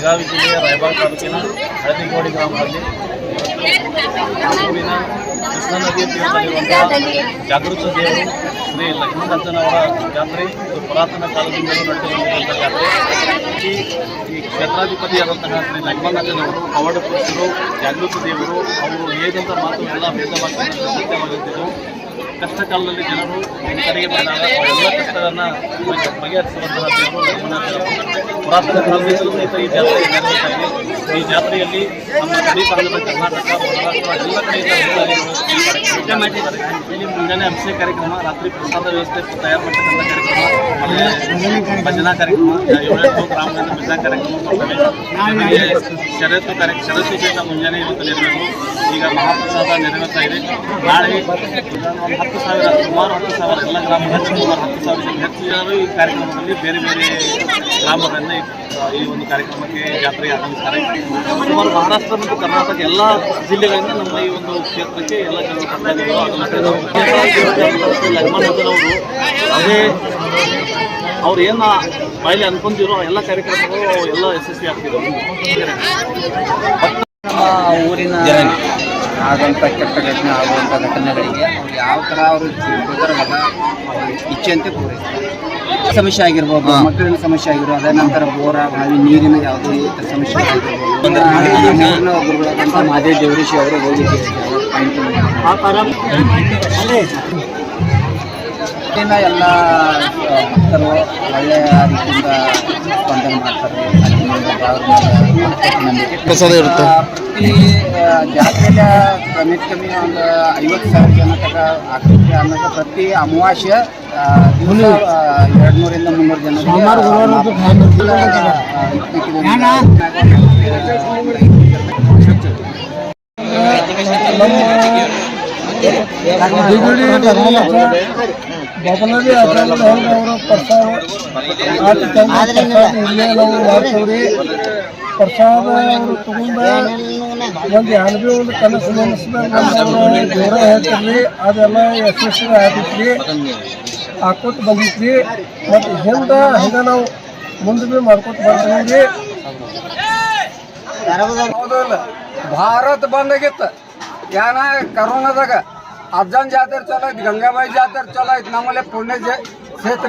ಬೆಳಗಾವಿ ಜಿಲ್ಲೆಯ ರಾಯಬಾಗ ತಾಲೂಕಿನ ಹಳದಿಗೋಡಿ ಗ್ರಾಮದಲ್ಲಿ ಊರಿನ ಕೃಷ್ಣಾ ನದಿಯ ತೀರದಲ್ಲಿರುವಂತಹ ಜಾಗೃತ ದೇವರು ಶ್ರೀ ಲಕ್ಷ್ಮಣಜ್ಜನವರ ಜಾತ್ರೆ. ಇದು ಪುರಾತನ ಕಾಲದಿಂದಲೂ ನಡೆದುಕೊಂಡಿರುವಂಥ ಜಾತ್ರೆ. ಈ ಕ್ಷೇತ್ರಾಧಿಪತಿಯಾದಂತಹ ಶ್ರೀ ಲಕ್ಷ್ಮಣಜ್ಜನವರು ಕವಡ ಪುರುಷರು, ಜಾಗೃತ ದೇವರು. ಅವರು ಹೇಗಂತ ಮಾತು ಎಲ್ಲ ಭೇದವಾಗಿ ಸತ್ಯವಾಗಿದ್ದರು. ಕಷ್ಟ ಕಾಲದಲ್ಲಿ ಜನರು ಕರೆಗೆ ಬಂದಾಗ ಎಲ್ಲ ಕಷ್ಟಗಳನ್ನು ಬಗೆಹರಿಸುವಂತಹ ದೇವರು ಲಕ್ಷ್ಮಣಜ್ಜನವರು. ಪುರಾತನ ಕಾಲದಿಂದಲೂ ಸಹಿತ ಈ ಜಾತ್ರೆ ನಡೆಯುತ್ತಾ ಇದೆ. ಈ ಜಾತ್ರೆಯಲ್ಲಿ ನಮ್ಮ ಗಡಿ ಭಾಗದ ಕರ್ನಾಟಕ, ಮಹಾರಾಷ್ಟ್ರ ಎಲ್ಲ ಕಡೆಯಿಂದ ಮಾಡಿದ್ದಾರೆ. ಇಲ್ಲಿ ಮುಂಜಾನೆ ಅಭಿಷೇಕ ಕಾರ್ಯಕ್ರಮ, ರಾತ್ರಿ ಪ್ರಸಾದ ವ್ಯವಸ್ಥೆ ತಯಾರು ಮಾಡ್ತಕ್ಕಂಥ ಕಾರ್ಯಕ್ರಮ, ಆಮೇಲೆ ಭಜನಾ ಕಾರ್ಯಕ್ರಮ, 7 ಗ್ರಾಮದಿಂದ ಭಜನಾ ಕಾರ್ಯಕ್ರಮ ಮಾಡ್ತವೆ. ಷರತ್ತು ಸಹಿತ ಮುಂಜಾನೆ ಇವತ್ತು ನೆರವೇರು. ಈಗ ಮಹಾಪ್ರಸಾದ ನೆರವೇರ್ತಾ ಇದೆ. ನಾಳೆ 10,000 ಸುಮಾರು 10,000 ಎಲ್ಲ ಗ್ರಾಮಗಳಲ್ಲಿ ಸುಮಾರು 10,000 ಹೆಚ್ಚು ಜನರು ಈ ಕಾರ್ಯಕ್ರಮದಲ್ಲಿ ಬೇರೆ ಬೇರೆ ಗ್ರಾಮಗಳಿಂದ ಈ ಒಂದು ಕಾರ್ಯಕ್ರಮಕ್ಕೆ ಜಾತ್ರೆಗೆ ಆಗಮಿಸ್ತಾರೆ. ಸುಮಾರು ಮಹಾರಾಷ್ಟ್ರ ಮತ್ತು ಕರ್ನಾಟಕ ಎಲ್ಲ ಜಿಲ್ಲೆಗಳಿಂದ ನಮ್ಮ ಈ ಒಂದು ಕ್ಷೇತ್ರಕ್ಕೆ ಎಲ್ಲ ಜನರು ಬರ್ತಾಯಿದ್ರು. ಲಕ್ಷ್ಮಣಜ್ಜನವರು ಅದೇ ಅವ್ರು ಏನು ಬಾಯಲ್ಲಿ ಅನ್ಕೊಂಡಿರೋ ಎಲ್ಲ ಕಾರ್ಯಕ್ರಮಗಳು ಎಲ್ಲ ಯಶಸ್ವಿ ಆಗ್ತಿದ್ರು. ನಮ್ಮ ಊರಿನ ಆದಂಥ ಕೆಟ್ಟ ಘಟನೆ ಆಗುವಂಥ ಘಟನೆಗಳಿಗೆ ಅವ್ರು ಯಾವ ಥರ ಅವರು ಗೊತ್ತಿರಲ್ಲ, ಅವ್ರ ಇಚ್ಛೆಯಂತೆ ಪೂರೈಸ್ತಾರೆ. ಸಮಸ್ಯೆ ಆಗಿರ್ಬೋದು, ಮಕ್ಕಳಿನ ಸಮಸ್ಯೆ ಆಗಿರ್ಬೋದು, ಅದೇ ನಂತರ ಬೋರ ಬಾವಿ ನೀರಿನ ಯಾವುದೇ ಸಮಸ್ಯೆ ಆಗಿರ್ಬೋದು. ಗುರುಗಳಾದಂಥ ಮಾದೇವ್ ದೇವರಿಶಿ ಅವರು ಹೋಗಿದ್ದಾರೆ. ಎಲ್ಲ ಭಕ್ತರು ಒಳ್ಳೆಯ ರೀತಿಯಿಂದ ಸ್ಪಂದನೆ ಮಾಡ್ತಾರೆ. ಪ್ರತಿ ಜಾತ್ರೆಗೆ ಕಮ್ಮಿ ಒಂದು 50,000 ಜನ ತನಕ ಆಗ್ತದೆ ಅನ್ನೋದು ಪ್ರತಿ ಅಮಾವಾಸ್ಯೆ ದಿವಸ 200ರಿಂದ 300 ಜನ ಬದಲಾಗಿ ಅವರು ಪ್ರಸಾದ ಅವರು ತಗೊಂಡ ಒಂದು ಯಾರಿಗೂ ಒಂದು ಕನಸು ನೆನೆಸ್ಬೇಕು ದೂರ ಹೇಳ್ತಿರ್ಲಿ. ಅದೆಲ್ಲ ಯಶಸ್ವಿ ಆಗಿತ್ರಿ, ಹಾಕೋತ ಬಂದಿತ್ರಿ. ಮತ್ತು ಹಿಂಗೆ ನಾವು ಮುಂದೆ ಭೀ ಮಾಡ್ಕೊತ ಬರ್ತೀವಿ. ಭಾರತ ಬಂದಾಗಿತ್ತು ಏನ ಕರೋನಾದಾಗ. ಅಜ್ಜನ ಜಾತ್ರೆ ಚಲೋ ಐತಿ, ಗಂಗಾಬಾಯಿ ಜಾತ್ರೆ ಚಲೋ ಐತಿ. ನಮ್ಮಲ್ಲಿ ಪುಣ್ಯ ಕ್ಷೇತ್ರ